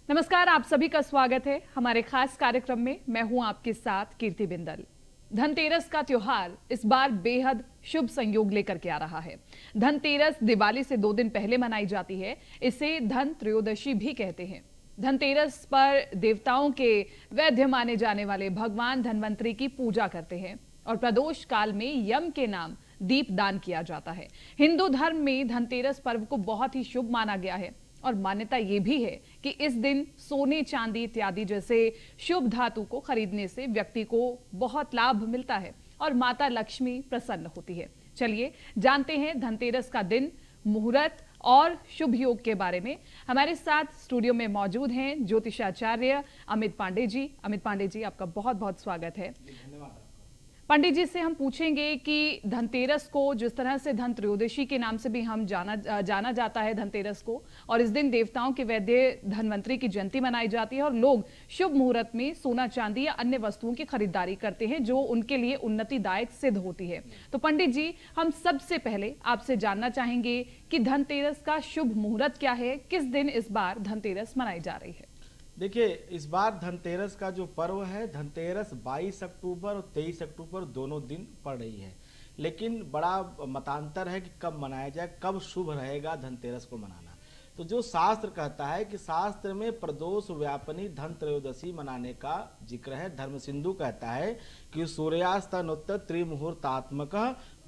नमस्कार, आप सभी का स्वागत है हमारे खास कार्यक्रम में। मैं हूं आपके साथ कीर्ति बिंदल। धनतेरस का त्योहार इस बार बेहद शुभ संयोग लेकर के आ रहा है। धनतेरस दिवाली से 2 दिन पहले मनाई जाती है। इसे धन त्रयोदशी भी कहते हैं। धनतेरस पर देवताओं के वैद्य माने जाने वाले भगवान धन्वंतरी की पूजा करते हैं और प्रदोष काल में यम के नाम दीप दान किया जाता है। हिंदू धर्म में धनतेरस पर्व को बहुत ही शुभ माना गया है और मान्यता यह भी है कि इस दिन सोने, चांदी इत्यादि जैसे शुभ धातु को खरीदने से व्यक्ति को बहुत लाभ मिलता है और माता लक्ष्मी प्रसन्न होती है। चलिए जानते हैं धनतेरस का दिन, मुहूर्त और शुभ योग के बारे में। हमारे साथ स्टूडियो में मौजूद हैं ज्योतिषाचार्य अमित पांडे जी। अमित पांडे जी, आपका बहुत बहुत स्वागत है। धन्यवाद। पंडित जी से हम पूछेंगे कि धनतेरस को जिस तरह से धन त्रयोदशी के नाम से भी हम जाना जाता है धनतेरस को, और इस दिन देवताओं के वैद्य धन्वंतरी की जयंती मनाई जाती है और लोग शुभ मुहूर्त में सोना, चांदी या अन्य वस्तुओं की खरीदारी करते हैं जो उनके लिए उन्नतिदायक सिद्ध होती है। तो पंडित जी, हम सबसे पहले आपसे जानना चाहेंगे कि धनतेरस का शुभ मुहूर्त क्या है, किस दिन इस बार धनतेरस मनाई जा रही है? देखिए, इस बार धनतेरस का जो पर्व है, धनतेरस 22 अक्टूबर और 23 अक्टूबर दोनों दिन पड़ रही है। लेकिन बड़ा मतांतर है कि कब मनाया जाए, कब शुभ रहेगा धनतेरस को मनाना। तो जो शास्त्र कहता है कि शास्त्र में प्रदोष व्यापनी धन त्रयोदशी मनाने का जिक्र है। धर्म सिंधु कहता है कि सूर्यास्तनोत्तर त्रिमुहूर्तात्मक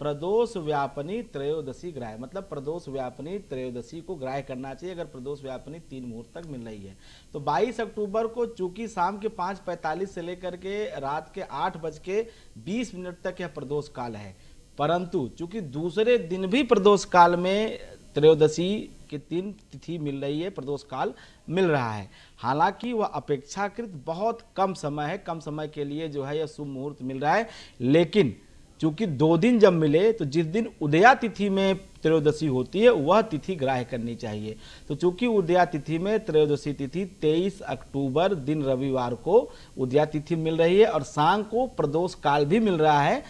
प्रदोष व्यापनी त्रयोदशी ग्राह्य, मतलब प्रदोष व्यापनी त्रयोदशी को ग्राह्य करना चाहिए अगर प्रदोष व्यापनी 3 मुहूर्त तक मिल रही है। तो 22 अक्टूबर को चूंकि शाम के 5:45 से लेकर के रात के 8:20 तक यह प्रदोष काल है, परंतु चूंकि दूसरे दिन भी प्रदोष काल में त्रयोदशी की 3 तिथि मिल रही है, प्रदोष काल मिल रहा है। हालांकि वह अपेक्षाकृत बहुत कम समय है, कम समय के लिए जो है यह शुभ मुहूर्त मिल रहा है। लेकिन चूंकि 2 दिन जब मिले तो जिस दिन उदया तिथि में त्रयोदशी होती है वह तिथि ग्राह्य करनी चाहिए। तो चूंकि उदया तिथि में त्रयोदशी तिथि 23 अक्टूबर दिन रविवार को उदया तिथि मिल रही है और शाम को प्रदोष काल भी मिल रहा है।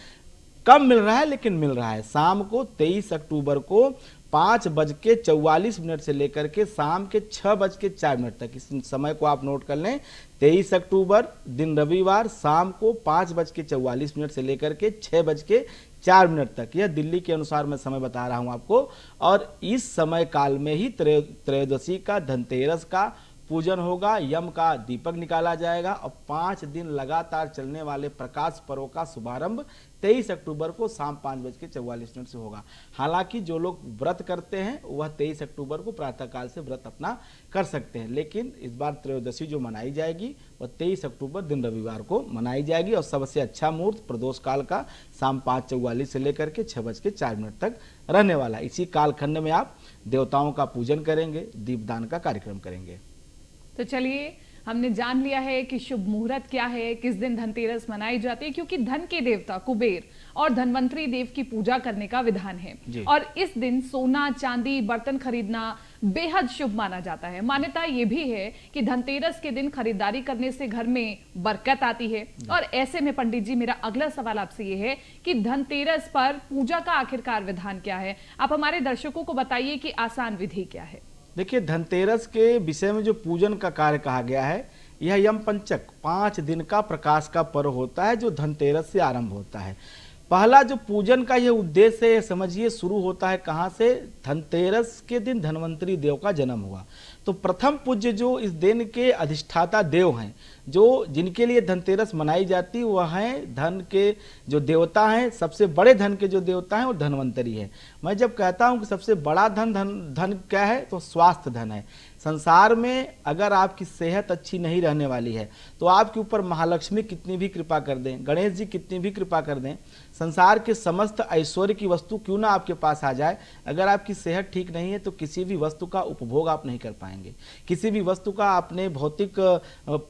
कम मिल रहा है लेकिन मिल रहा है। शाम को 23 अक्टूबर को 5:44 से लेकर के शाम के 6:04 तक, इस समय को आप नोट कर लें। 23 अक्टूबर दिन रविवार शाम को 5:44 से लेकर के 6:04 तक, यह दिल्ली के अनुसार मैं समय बता रहा हूं आपको। और इस समय काल में ही त्रयोदशी का, धनतेरस का पूजन होगा, यम का दीपक निकाला जाएगा और 5 दिन लगातार चलने वाले प्रकाश पर्व का शुभारंभ 23 अक्टूबर को शाम 5:44 से होगा। हालांकि जो लोग व्रत करते हैं वह 23 अक्टूबर को प्रातःकाल से व्रत अपना कर सकते हैं, लेकिन इस बार त्रयोदशी जो मनाई जाएगी वह 23 अक्टूबर दिन रविवार को मनाई जाएगी और सबसे अच्छा मुहूर्त प्रदोष काल का शाम 5:44 से लेकर के 6:04 तक रहने वाला। इसी कालखंड में आप देवताओं का पूजन करेंगे, दीपदान का कार्यक्रम करेंगे। तो चलिए, हमने जान लिया है कि शुभ मुहूर्त क्या है, किस दिन धनतेरस मनाई जाती है, क्योंकि धन के देवता कुबेर और धन्वंतरी देव की पूजा करने का विधान है और इस दिन सोना, चांदी, बर्तन खरीदना बेहद शुभ माना जाता है। मान्यता यह भी है कि धनतेरस के दिन खरीदारी करने से घर में बरकत आती है। और ऐसे में पंडित जी, मेरा अगला सवाल आपसे यह है कि धनतेरस पर पूजा का आखिरकार विधान क्या है? आप हमारे दर्शकों को बताइए कि आसान विधि क्या है। देखिए, धनतेरस के विषय में जो पूजन का कार्य कहा गया है, यह यम पंचक 5 दिन का प्रकाश का पर्व होता है जो धनतेरस से आरंभ होता है। पहला जो पूजन का यह उद्देश्य है, समझिए शुरू होता है कहाँ से? धनतेरस के दिन धन्वंतरी देव का जन्म हुआ। तो प्रथम पूज्य जो इस दिन के अधिष्ठाता देव हैं, जो जिनके लिए धनतेरस मनाई जाती, वह हैं धन के जो देवता हैं। सबसे बड़े धन के जो देवता हैं वो धन्वंतरी है। मैं जब कहता हूं कि सबसे बड़ा धन क्या है, तो स्वास्थ्य धन है। संसार में अगर आपकी सेहत अच्छी नहीं रहने वाली है तो आपके ऊपर महालक्ष्मी कितनी भी कृपा कर दें, गणेश जी कितनी भी कृपा कर दें, संसार के समस्त ऐश्वर्य की वस्तु क्यों ना आपके पास आ जाए, अगर आपकी सेहत ठीक नहीं है तो किसी भी वस्तु का उपभोग आप नहीं कर पाएंगे, किसी भी वस्तु का, अपने भौतिक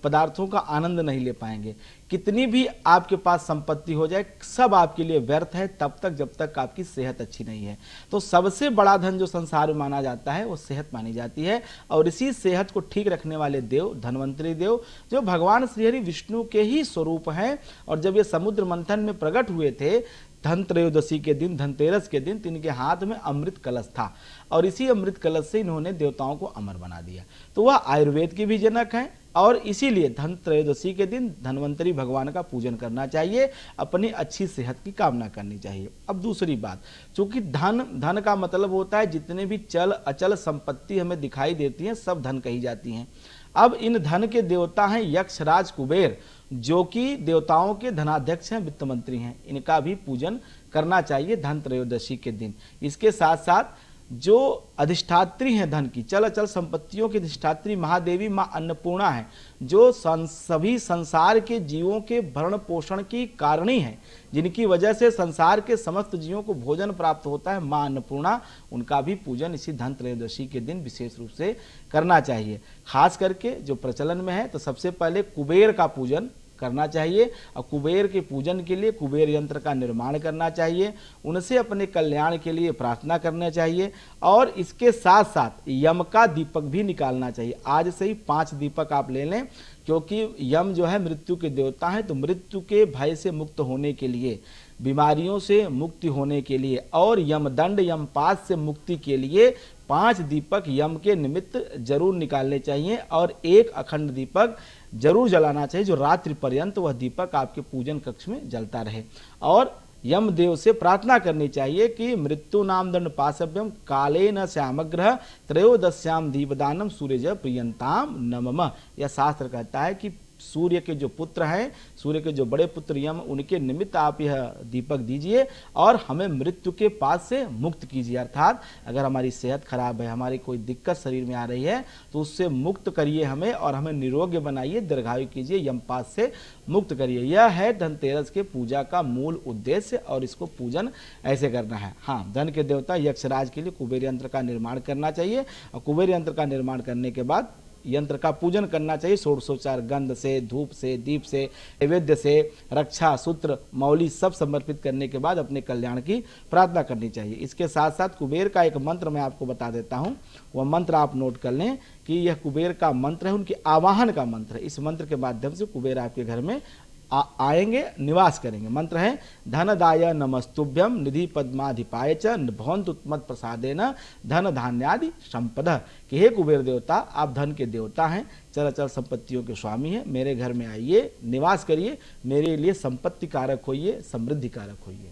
पदार्थों का आनंद नहीं ले पाएंगे। कितनी भी आपके पास संपत्ति हो जाए, सब आपके लिए व्यर्थ है तब तक जब तक आपकी सेहत अच्छी नहीं है। तो सबसे बड़ा धन जो संसार में माना जाता है वो सेहत मानी जाती है और इसी सेहत को ठीक रखने वाले देव धन्वंतरी देव, जो भगवान श्रीहरि विष्णु के ही स्वरूप हैं। और जब ये समुद्र मंथन में प्रकट हुए थे धन त्रयोदशी के दिन, धनतेरस के दिन इनके हाथ में अमृत कलश था और इसी अमृत कलश से इन्होंने देवताओं को अमर बना दिया। तो वह आयुर्वेद के भी जनक हैं और इसीलिए धन त्रयोदशी के दिन धन्वंतरी भगवान का पूजन करना चाहिए, अपनी अच्छी सेहत की कामना करनी चाहिए। अब दूसरी बात, चूंकि धन का मतलब होता है जितने भी चल अचल संपत्ति हमें दिखाई देती हैं सब धन कही जाती हैं। अब इन धन के देवता हैं यक्षराज कुबेर, जो कि देवताओं के धनाध्यक्ष हैं, वित्त मंत्री हैं। इनका भी पूजन करना चाहिए धन त्रयोदशी के दिन। इसके साथ साथ जो अधिष्ठात्री हैं धन की, चल अचल संपत्तियों की अधिष्ठात्री महादेवी माँ अन्नपूर्णा है, जो सभी संसार के जीवों के भरण पोषण की कारिणी है, जिनकी वजह से संसार के समस्त जीवों को भोजन प्राप्त होता है, माँ अन्नपूर्णा, उनका भी पूजन इसी धन त्रयोदशी के दिन विशेष रूप से करना चाहिए। खास करके जो प्रचलन में है तो सबसे पहले कुबेर का पूजन करना चाहिए और कुबेर के पूजन के लिए कुबेर यंत्र का निर्माण करना चाहिए, उनसे अपने कल्याण के लिए प्रार्थना करना चाहिए और इसके साथ साथ यम का दीपक भी निकालना चाहिए। आज से ही 5 दीपक आप ले लें, क्योंकि यम जो है मृत्यु के देवता हैं, तो मृत्यु के भय से मुक्त होने के लिए, बीमारियों से मुक्ति होने के लिए और यमदंड यमपात से मुक्ति के लिए 5 दीपक यम के निमित्त जरूर निकालने चाहिए और एक अखंड दीपक जरूर जलाना चाहिए, जो रात्रि पर्यंत वह दीपक आपके पूजन कक्ष में जलता रहे। और यमदेव से प्रार्थना करनी चाहिए कि मृत्यु नाम दंड पाशव्यम काले न श्यामग्रह त्रयोदश्याम दीपदानम सूर्य प्रियंताम नमः। यह शास्त्र कहता है कि सूर्य के जो पुत्र हैं, सूर्य के जो बड़े पुत्र यम, उनके निमित्त आप यह दीपक दीजिए और हमें मृत्यु के पास से मुक्त कीजिए। अर्थात अगर हमारी सेहत खराब है, हमारी कोई दिक्कत शरीर में आ रही है, तो उससे मुक्त करिए हमें और हमें निरोग्य बनाइए, दीर्घायु कीजिए, यमपात से मुक्त करिए। यह है धनतेरस के पूजा का मूल उद्देश्य और इसको पूजन ऐसे करना है। हाँ, धन के देवता यक्षराज के लिए कुबेर यंत्र का निर्माण करना चाहिए और कुबेर यंत्र का निर्माण करने के बाद यंत्र का पूजन करना चाहिए षोडशोपचार गंध से, धूप से, दीप से, नैवेद्य से, रक्षा सूत्र मौली सब समर्पित करने के बाद अपने कल्याण की प्रार्थना करनी चाहिए। इसके साथ साथ कुबेर का एक मंत्र मैं आपको बता देता हूँ, वह मंत्र आप नोट कर लें कि यह कुबेर का मंत्र है, उनके आवाहन का मंत्र है। इस मंत्र के माध्यम से कुबेर आपके घर में आएंगे, निवास करेंगे। मंत्र है धनदाय नमस्तुभ्यम निधि पद्माधिपाय च भवन्तु मत प्रसादेन धन धान्यादि संपदा। कि हे कुबेर देवता, आप धन के देवता हैं, चल अचल संपत्तियों के स्वामी हैं, मेरे घर में आइए, निवास करिए, मेरे लिए संपत्ति कारक होइए, समृद्धि कारक होइए।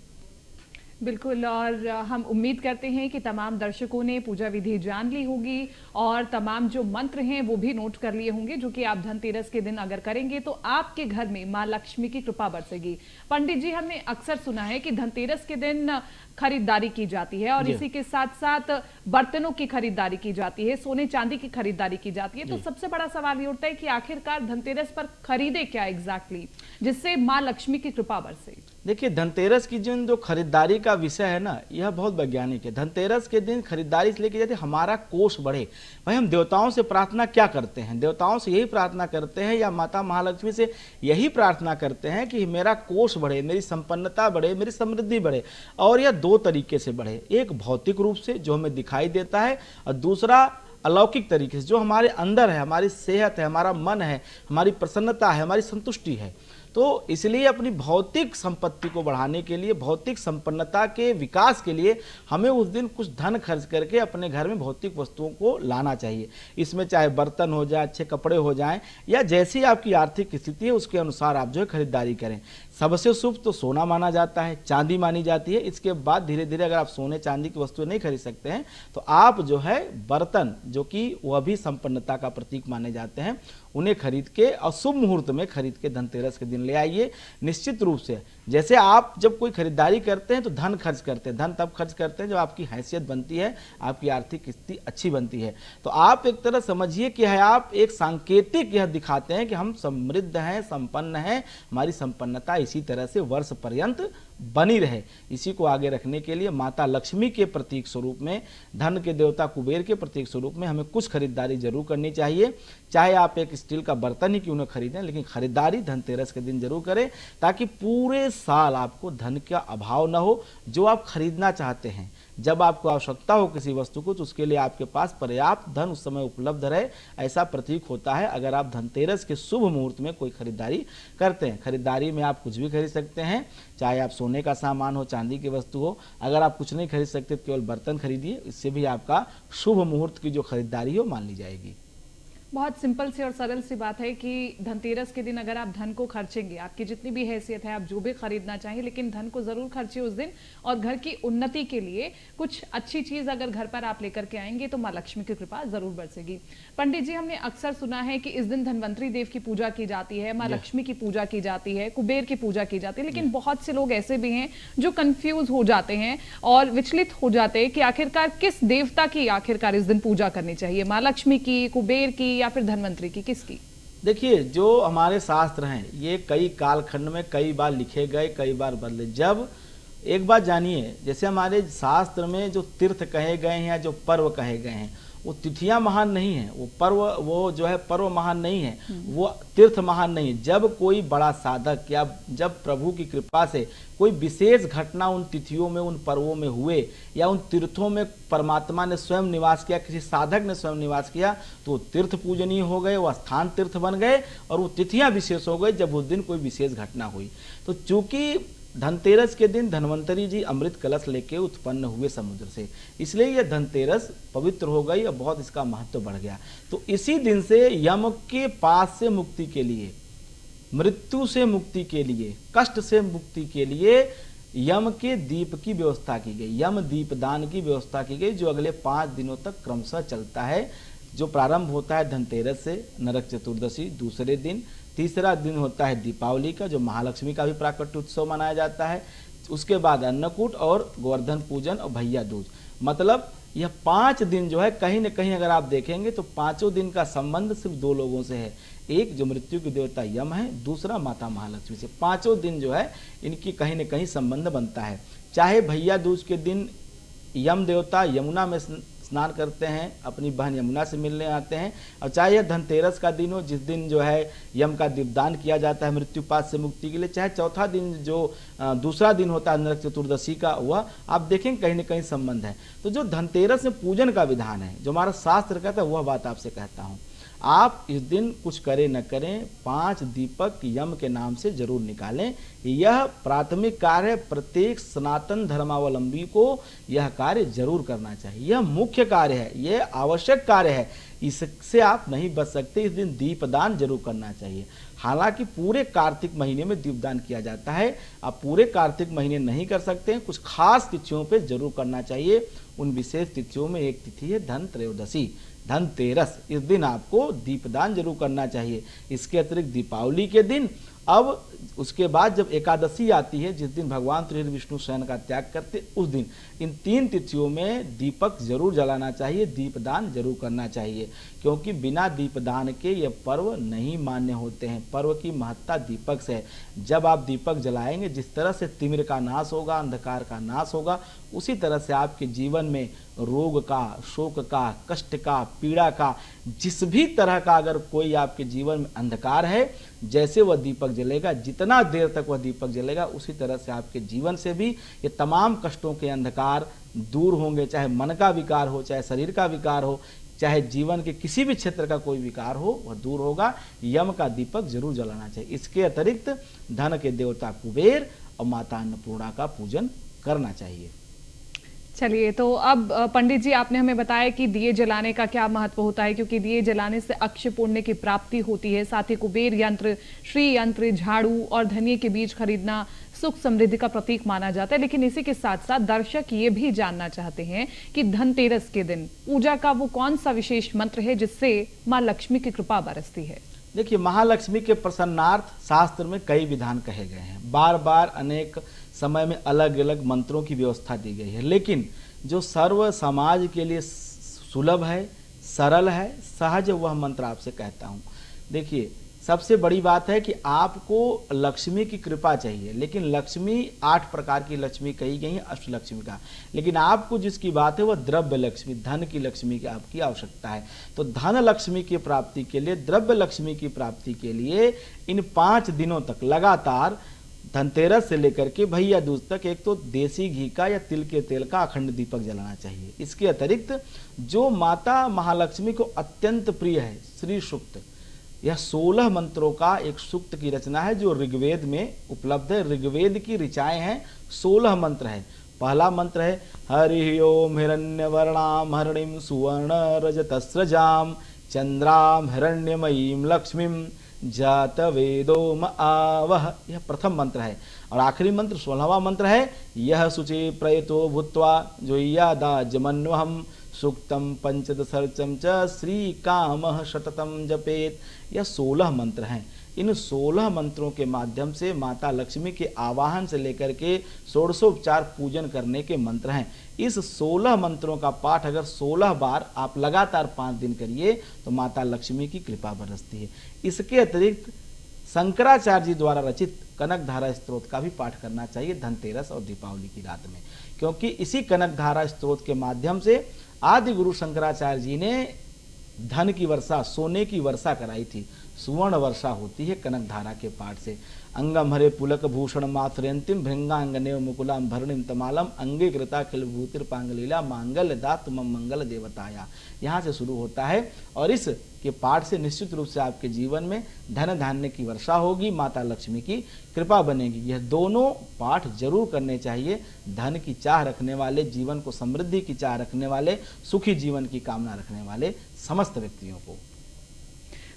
बिल्कुल, और हम उम्मीद करते हैं कि तमाम दर्शकों ने पूजा विधि जान ली होगी और तमाम जो मंत्र हैं वो भी नोट कर लिए होंगे, जो कि आप धनतेरस के दिन अगर करेंगे तो आपके घर में मां लक्ष्मी की कृपा बरसेगी। पंडित जी, हमने अक्सर सुना है कि धनतेरस के दिन खरीदारी की जाती है और इसी के साथ साथ बर्तनों की खरीदारी की जाती है, सोने चांदी की खरीदारी की जाती है। तो सबसे बड़ा सवाल ये उठता है कि आखिरकार धनतेरस पर खरीदे क्या एग्जैक्टली, जिससे मां लक्ष्मी की कृपा बरसे। देखिए, धनतेरस की जो खरीदारी का विषय है ना, यह बहुत वैज्ञानिक है। धनतेरस के दिन खरीदारी इसलिए की जाती है हमारा कोष बढ़े। भाई, हम देवताओं से प्रार्थना क्या करते हैं? देवताओं से यही प्रार्थना करते हैं या माता महालक्ष्मी से यही प्रार्थना करते हैं कि मेरा कोष बढ़े, मेरी संपन्नता बढ़े, मेरी समृद्धि बढ़े। और यह 2 तरीके से बढ़े, एक भौतिक रूप से जो हमें दिखाई देता है और दूसरा अलौकिक तरीके से जो हमारे अंदर है, हमारी सेहत है, हमारा मन है, हमारी प्रसन्नता है, हमारी संतुष्टि है। तो इसलिए अपनी भौतिक संपत्ति को बढ़ाने के लिए, भौतिक संपन्नता के विकास के लिए हमें उस दिन कुछ धन खर्च करके अपने घर में भौतिक वस्तुओं को लाना चाहिए। इसमें चाहे बर्तन हो जाए, अच्छे कपड़े हो जाएं, या जैसी आपकी आर्थिक स्थिति है उसके अनुसार आप जो है खरीदारी करें। सबसे शुभ तो सोना माना जाता है, चांदी मानी जाती है। इसके बाद धीरे धीरे अगर आप सोने चांदी की वस्तुएं नहीं खरीद सकते हैं तो आप जो है बर्तन, जो कि वह भी संपन्नता का प्रतीक माने जाते हैं, उन्हें खरीद के और शुभ मुहूर्त में खरीद के धनतेरस के दिन ले आइए। निश्चित रूप से जैसे आप जब कोई खरीदारी करते हैं तो धन खर्च करते हैं, धन तब खर्च करते हैं जब आपकी हैसियत बनती है, आपकी आर्थिक स्थिति अच्छी बनती है। तो आप एक तरह समझिए कि है आप एक सांकेतिक यह दिखाते हैं कि हम समृद्ध हैं, संपन्न हैं, हमारी संपन्नता इसी तरह से वर्ष पर्यंत बनी रहे। इसी को आगे रखने के लिए माता लक्ष्मी के प्रतीक स्वरूप में, धन के देवता कुबेर के प्रतीक स्वरूप में हमें कुछ खरीदारी जरूर करनी चाहिए। चाहे आप एक स्टील का बर्तन ही क्यों न खरीदें, लेकिन खरीदारी धनतेरस के दिन जरूर करें, ताकि पूरे साल आपको धन का अभाव न हो। जो आप खरीदना चाहते हैं, जब आपको आवश्यकता हो किसी वस्तु को, तो उसके लिए आपके पास पर्याप्त धन उस समय उपलब्ध रहे, ऐसा प्रतीक होता है अगर आप धनतेरस के शुभ मुहूर्त में कोई खरीदारी करते हैं। खरीदारी में आप कुछ भी खरीद सकते हैं, चाहे आप सोने का सामान हो, चांदी की वस्तु हो। अगर आप कुछ नहीं खरीद सकते तो केवल बर्तन खरीदिए, इससे भी आपका शुभ मुहूर्त की जो खरीदारी हो मान ली जाएगी। बहुत सिंपल सी और सरल सी बात है कि धनतेरस के दिन अगर आप धन को खर्चेंगे, आपकी जितनी भी हैसियत है, आप जो भी खरीदना चाहिए, लेकिन धन को जरूर खर्चिए उस दिन, और घर की उन्नति के लिए कुछ अच्छी चीज अगर घर पर आप लेकर के आएंगे तो माँ लक्ष्मी की कृपा जरूर बरसेगी। पंडित जी, हमने अक्सर सुना है कि इस दिन धनवंतरी देव की पूजा की जाती है, माँ लक्ष्मी की पूजा की जाती है, कुबेर की पूजा की जाती है, लेकिन बहुत से लोग ऐसे भी हैं जो कंफ्यूज हो जाते हैं और विचलित हो जाते हैं कि आखिरकार किस देवता की आखिरकार इस दिन पूजा करनी चाहिए, माँ लक्ष्मी की, कुबेर की, या फिर धनवंतरी की, किसकी? देखिए, जो हमारे शास्त्र हैं ये कई कालखंड में कई बार लिखे गए, कई बार बदले। जब एक बात जानिए, जैसे हमारे शास्त्र में जो तीर्थ कहे गए हैं या जो पर्व कहे गए हैं, वो तिथियां महान नहीं है, वो पर्व, वो जो है पर्व महान नहीं है, वो तीर्थ महान नहीं है। जब कोई बड़ा साधक या जब प्रभु की कृपा से कोई विशेष घटना उन तिथियों में, उन पर्वों में हुए, या उन तीर्थों में परमात्मा ने स्वयं निवास किया, किसी साधक ने स्वयं निवास किया, तो वो तीर्थ पूजनीय हो गए, वो स्थान तीर्थ बन गए, और वो तिथियां विशेष हो गई जब उस दिन कोई विशेष घटना हुई। तो चूंकि धनतेरस के दिन धन्वंतरी जी अमृत कलश लेके उत्पन्न हुए समुद्र से, इसलिए यह धनतेरस पवित्र हो गई और बहुत इसका महत्व बढ़ गया। तो इसी दिन से यम के पास से मुक्ति के लिए, मृत्यु से मुक्ति के लिए, कष्ट से मुक्ति के लिए यम के दीप की व्यवस्था की गई, यम दीपदान की व्यवस्था की गई, जो अगले 5 दिनों तक क्रमशः चलता है। जो प्रारंभ होता है धनतेरस से, नरक चतुर्दशी दूसरे दिन, तीसरा दिन होता है दीपावली का, जो महालक्ष्मी का भी प्राकट्य उत्सव मनाया जाता है। उसके बाद अन्नकूट और गोवर्धन पूजन और भैया दूज। मतलब यह 5 दिन जो है, कहीं न कहीं अगर आप देखेंगे तो पांचों दिन का संबंध सिर्फ 2 लोगों से है। एक जो मृत्यु की देवता यम है, दूसरा माता महालक्ष्मी से। पांचों दिन जो है इनकी कहीं न कहीं संबंध बनता है। चाहे भैया दूज के दिन यम देवता यमुना में स्नान करते हैं, अपनी बहन यमुना से मिलने आते हैं, और चाहे यह धनतेरस का दिन हो जिस दिन जो है यम का दीपदान किया जाता है मृत्युपात से मुक्ति के लिए, चाहे चौथा दिन जो दूसरा दिन होता है नरक चतुर्दशी का, वह आप देखें कहीं न कहीं संबंध है। तो जो धनतेरस में पूजन का विधान है, जो हमारा शास्त्र कहता है, वह बात आपसे कहता हूँ। आप इस दिन कुछ करें न करें, 5 दीपक यम के नाम से जरूर निकालें। यह प्राथमिक कार्य है, प्रत्येक सनातन धर्मावलंबी को यह कार्य जरूर करना चाहिए। यह मुख्य कार्य है, यह आवश्यक कार्य है, इससे आप नहीं बच सकते। इस दिन दीपदान जरूर करना चाहिए। हालांकि पूरे कार्तिक महीने में दीपदान किया जाता है, आप पूरे कार्तिक महीने नहीं कर सकते हैं, कुछ खास तिथियों पे जरूर करना चाहिए। उन विशेष तिथियों में एक तिथि है धन त्रयोदशी, धनतेरस। इस दिन आपको दीपदान जरूर करना चाहिए। इसके अतिरिक्त दीपावली के दिन, अब उसके बाद जब एकादशी आती है, जिस दिन भगवान त्रिहरि विष्णु शयन का त्याग करते, उस दिन इन 3 तिथियों में दीपक जरूर जलाना चाहिए, दीपदान जरूर करना चाहिए, क्योंकि बिना दीपदान के ये पर्व नहीं मान्य होते हैं। पर्व की महत्ता दीपक से है। जब आप दीपक जलाएंगे, जिस तरह से तिमिर का नाश होगा, अंधकार का नाश होगा, उसी तरह से आपके जीवन में रोग का, शोक का, कष्ट का, पीड़ा का, जिस भी तरह का अगर कोई आपके जीवन में अंधकार है, जैसे वह दीपक जलेगा, जितना देर तक वह दीपक जलेगा, उसी तरह से आपके जीवन से भी ये तमाम कष्टों के अंधकार दूर होंगे। चाहे मन का विकार हो, चाहे शरीर का विकार हो, चाहे जीवन के किसी भी क्षेत्र का कोई विकार हो, वह दूर होगा। यम का दीपक जरूर जलाना चाहिए। इसके अतिरिक्त धन के देवता कुबेर और माता अन्नपूर्णा का पूजन करना चाहिए। चलिए, तो अब पंडित जी आपने हमें बताया कि दिए जलाने का क्या महत्व होता है, क्योंकि दिए जलाने से अक्षय पुण्य की प्राप्ति होती है। साथ ही कुबेर यंत्र, श्री यंत्र, झाड़ू और धनिये के बीज खरीदना सुख समृद्धि का प्रतीक माना जाता है। लेकिन इसी के साथ साथ दर्शक ये भी जानना चाहते हैं कि धनतेरस के दिन पूजा का वो कौन सा विशेष मंत्र है जिससे माँ लक्ष्मी की कृपा बरसती है। देखिए, महालक्ष्मी के प्रसन्नार्थ शास्त्र में कई विधान कहे गए हैं। बार बार अनेक समय में अलग अलग मंत्रों की व्यवस्था दी गई है, लेकिन जो सर्व समाज के लिए सुलभ है, सरल है, सहज, वह मंत्र आपसे कहता हूँ। देखिए, सबसे बड़ी बात है कि आपको लक्ष्मी की कृपा चाहिए, लेकिन लक्ष्मी 8 प्रकार की लक्ष्मी कही गई है, अष्टलक्ष्मी का, लेकिन आपको जिसकी बात है वह द्रव्य लक्ष्मी, धन की लक्ष्मी की आपकी आवश्यकता है। तो धन लक्ष्मी की प्राप्ति के लिए, द्रव्य लक्ष्मी की प्राप्ति के लिए इन 5 दिनों तक लगातार धनतेरस से लेकर के भैया दूज तक एक तो देसी घी का या तिल के तेल का अखंड दीपक जलाना चाहिए। इसके अतिरिक्त जो माता महालक्ष्मी को अत्यंत प्रिय है श्री सूक्त, यह 16 मंत्रों का एक सूक्त की रचना है जो ऋग्वेद में उपलब्ध है। ऋग्वेद की ऋचाएं हैं, 16 मंत्र है। पहला मंत्र है हरि ओम हिरण्यवर्णाम हरणिम सुवर्ण रजतस्रजाम चंद्राम हिरण्यमयीम लक्ष्मीम जात वेदोम आवह, यह प्रथम मंत्र है। और आखिरी मंत्र 16वां मंत्र है यह शुचि प्रयतो भूत्वा जो यादा जमन्वहम सूक्तम पंचदशर्चम च श्री कामः शततम जपेत। यह 16 मंत्र हैं। इन 16 मंत्रों के माध्यम से माता लक्ष्मी के आवाहन से लेकर के षोडशोपचार पूजन करने के मंत्र हैं। इस 16 मंत्रों का पाठ अगर 16 बार आप लगातार 5 दिन करिए तो माता लक्ष्मी की कृपा बरसती है। इसके अतिरिक्त शंकराचार्य जी द्वारा रचित कनकधारा स्तोत्र का भी पाठ करना चाहिए धनतेरस और दीपावली की रात में, क्योंकि इसी कनकधारा स्तोत्र के माध्यम से आदि गुरु शंकराचार्य जी ने धन की वर्षा, सोने की वर्षा कराई थी। सुवर्ण वर्षा होती है कनकधारा के पाठ से। अंगम हरे पुलक भूषण मात्रयंतिम भृंगांगनेव मुकुलाम भरणिम तमालम अंगे कृता खिल भूतिर पांगलीला मांगल्य दात मम मंगल देवताया, यहाँ से शुरू होता है। और इस के पाठ से निश्चित रूप से आपके जीवन में धन धान्य की वर्षा होगी, माता लक्ष्मी की कृपा बनेगी। यह दोनों पाठ जरूर करने चाहिए धन की चाह रखने वाले, जीवन को समृद्धि की चाह रखने वाले, सुखी जीवन की कामना रखने वाले समस्त व्यक्तियों को।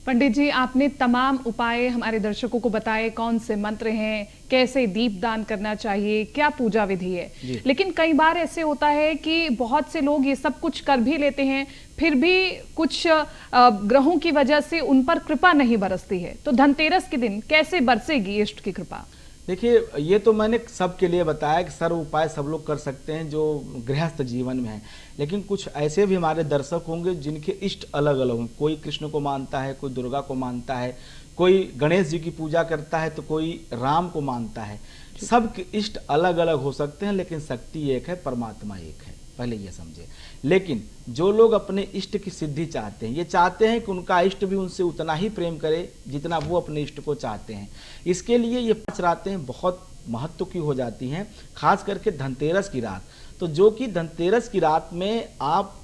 पंडित जी, आपने तमाम उपाय हमारे दर्शकों को बताए, कौन से मंत्र हैं, कैसे दीप दान करना चाहिए, क्या पूजा विधि है। लेकिन कई बार ऐसे होता है कि बहुत से लोग ये सब कुछ कर भी लेते हैं, फिर भी कुछ ग्रहों की वजह से उन पर कृपा नहीं बरसती है। तो धनतेरस के दिन कैसे बरसेगी इष्ट की कृपा? देखिए, ये तो मैंने सबके लिए बताया कि सर्व उपाय सब लोग कर सकते हैं जो गृहस्थ जीवन में है, लेकिन कुछ ऐसे भी हमारे दर्शक होंगे जिनके इष्ट अलग अलग होंगे। कोई कृष्ण को मानता है, कोई दुर्गा को मानता है, कोई गणेश जी की पूजा करता है, तो कोई राम को मानता है। सबके इष्ट अलग अलग हो सकते हैं, लेकिन शक्ति एक है, परमात्मा एक है, पहले ये समझे। लेकिन जो लोग अपने इष्ट की सिद्धि चाहते हैं, ये चाहते हैं कि उनका इष्ट भी उनसे उतना ही प्रेम करे जितना वो अपने इष्ट को चाहते हैं। इसके लिए ये 5 रातें बहुत महत्व की हो जाती हैं, खास करके धनतेरस की रात। तो जो कि धनतेरस की रात में आप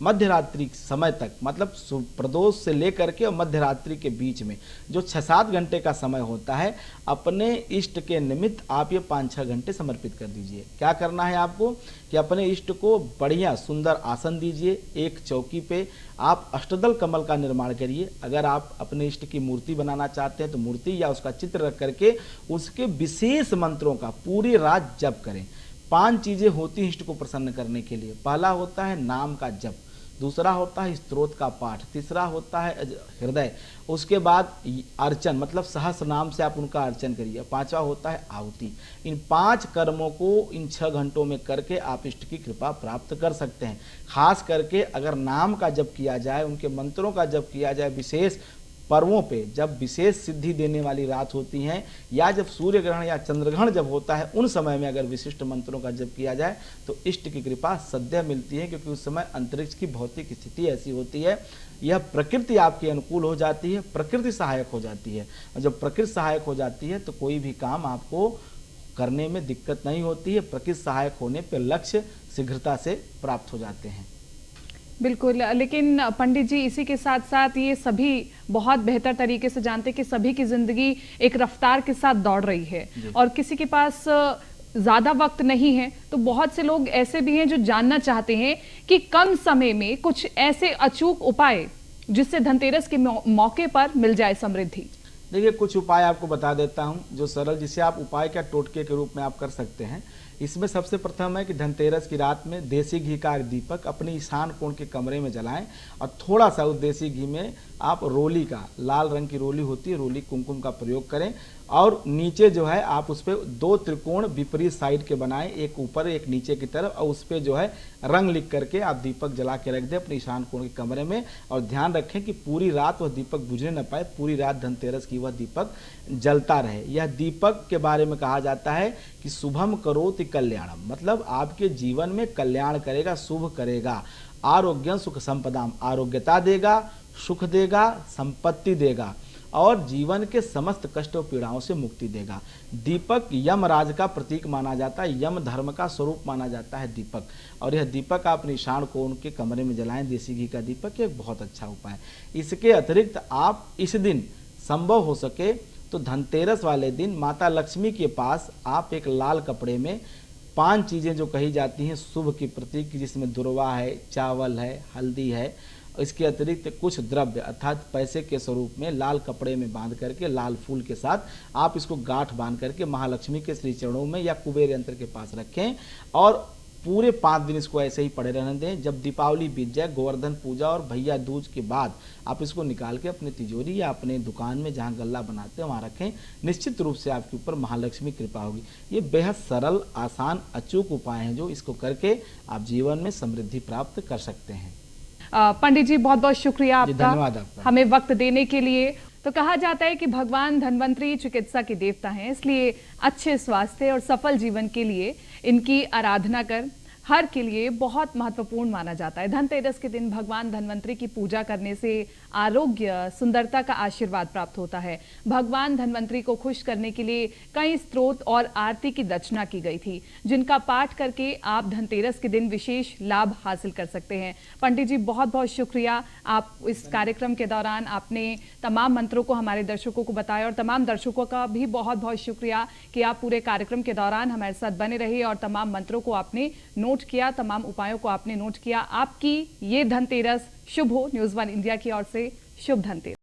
मध्य रात्रि समय तक, मतलब प्रदोष से लेकर के और मध्य रात्रि के बीच में जो 6-7 घंटे का समय होता है, अपने इष्ट के निमित्त आप ये 5-6 घंटे समर्पित कर दीजिए। क्या करना है आपको कि अपने इष्ट को बढ़िया सुंदर आसन दीजिए। एक चौकी पे आप अष्टदल कमल का निर्माण करिए। अगर आप अपने इष्ट की मूर्ति बनाना चाहते हैं तो मूर्ति या उसका चित्र रख करके उसके विशेष मंत्रों का पूरी रात जप करें। 5 चीजें होती हैं इष्ट को प्रसन्न करने के लिए। पहला होता है नाम का जप, दूसरा होता है स्तोत्र का पाठ, तीसरा होता है हृदय, उसके बाद अर्चन, मतलब सहस्र नाम से आप उनका अर्चन करिए, 5वां होता है आहुति। इन 5 कर्मों को इन 6 घंटों में करके आप इष्ट की कृपा प्राप्त कर सकते हैं। खास करके अगर नाम का जप किया जाए, उनके मंत्रों का जप किया जाए, विशेष पर्वों पे जब विशेष सिद्धि देने वाली रात होती हैं, या जब सूर्य ग्रहण या चंद्र ग्रहण जब होता है, उन समय में अगर विशिष्ट मंत्रों का जप किया जाए तो इष्ट की कृपा सद्य मिलती है, क्योंकि उस समय अंतरिक्ष की भौतिक स्थिति ऐसी होती है, यह प्रकृति आपके अनुकूल हो जाती है, प्रकृति सहायक हो जाती है। और जब प्रकृति सहायक हो जाती है तो कोई भी काम आपको करने में दिक्कत नहीं होती है। प्रकृति सहायक होने पर लक्ष्य शीघ्रता से प्राप्त हो जाते हैं। बिल्कुल, लेकिन पंडित जी इसी के साथ साथ ये सभी बहुत बेहतर तरीके से जानते हैं कि सभी की जिंदगी एक रफ्तार के साथ दौड़ रही है और किसी के पास ज्यादा वक्त नहीं है। तो बहुत से लोग ऐसे भी हैं जो जानना चाहते हैं कि कम समय में कुछ ऐसे अचूक उपाय जिससे धनतेरस के मौके पर मिल जाए समृद्धि। देखिए, कुछ उपाय आपको बता देता हूं जो सरल, जिसे आप उपाय का टोटके के रूप में आप कर सकते हैं। इसमें सबसे प्रथम है कि धनतेरस की रात में देसी घी का एक दीपक अपने ईशान कोण के कमरे में जलाएं और थोड़ा सा उस देसी घी में आप रोली का, लाल रंग की रोली होती है, रोली कुमकुम का प्रयोग करें और नीचे जो है आप उस पर 2 त्रिकोण विपरीत साइड के बनाएं, एक ऊपर एक नीचे की तरफ, और उस पर जो है रंग लिख करके आप दीपक जला के रख दें अपने ईशान कोण के कमरे में। और ध्यान रखें कि पूरी रात वह दीपक बुझने न पाए, पूरी रात धनतेरस की वह दीपक जलता रहे। यह दीपक के बारे में कहा जाता है कि शुभम करोति कल्याणम, मतलब आपके जीवन में कल्याण करेगा, शुभ करेगा। आरोग्य सुख संपदाम, आरोग्यता देगा, सुख देगा, संपत्ति देगा और जीवन के समस्त कष्ट और पीड़ाओं से मुक्ति देगा। दीपक यमराज का प्रतीक माना जाता है, यम धर्म का स्वरूप माना जाता है दीपक। और यह दीपक आप निशान को उनके कमरे में जलाएं, देसी घी का दीपक, एक बहुत अच्छा उपाय है। इसके अतिरिक्त आप इस दिन संभव हो सके तो धनतेरस वाले दिन माता लक्ष्मी के पास आप एक लाल कपड़े में 5 चीज़ें जो कही जाती हैं शुभ की प्रतीक, जिसमें दुर्वा है, चावल है, हल्दी है, इसके अतिरिक्त कुछ द्रव्य अर्थात पैसे के स्वरूप में लाल कपड़े में बांध करके, लाल फूल के साथ आप इसको गांठ बांध करके महालक्ष्मी के श्री चरणों में या कुबेर यंत्र के पास रखें और पूरे 5 दिन इसको ऐसे ही पड़े रहने दें। जब दीपावली बीत जाए, गोवर्धन पूजा और भैया दूज के बाद आप इसको निकाल के अपनी तिजोरी या अपने दुकान में जहां गल्ला बनाते हैं वहां रखें। निश्चित रूप से आपके ऊपर महालक्ष्मी कृपा होगी। ये बेहद सरल, आसान, अचूक उपाय हैं जो इसको करके आप जीवन में समृद्धि प्राप्त कर सकते हैं। पंडित जी, बहुत बहुत शुक्रिया आपका, धन्यवाद आपका, हमें वक्त देने के लिए। तो कहा जाता है कि भगवान धन्वंतरी चिकित्सा के देवता हैं, इसलिए अच्छे स्वास्थ्य और सफल जीवन के लिए इनकी आराधना कर हर के लिए बहुत महत्वपूर्ण माना जाता है। धनतेरस के दिन भगवान धन्वंतरी की पूजा करने से आरोग्य, सुंदरता का आशीर्वाद प्राप्त होता है। भगवान धन्वंतरी को खुश करने के लिए कई स्तोत्र और आरती की रचना की गई थी, जिनका पाठ करके आप धनतेरस के दिन विशेष लाभ हासिल कर सकते हैं। पंडित जी, बहुत बहुत शुक्रिया, आप इस कार्यक्रम के दौरान आपने तमाम मंत्रों को हमारे दर्शकों को बताया और तमाम दर्शकों का भी बहुत बहुत शुक्रिया कि आप पूरे कार्यक्रम के दौरान हमारे साथ बने रहे और तमाम मंत्रों को आपने नोट किया, तमाम उपायों को आपने नोट किया। आपकी ये धनतेरस शुभ हो। न्यूज़ 1 इंडिया की ओर से शुभ धनतेरस।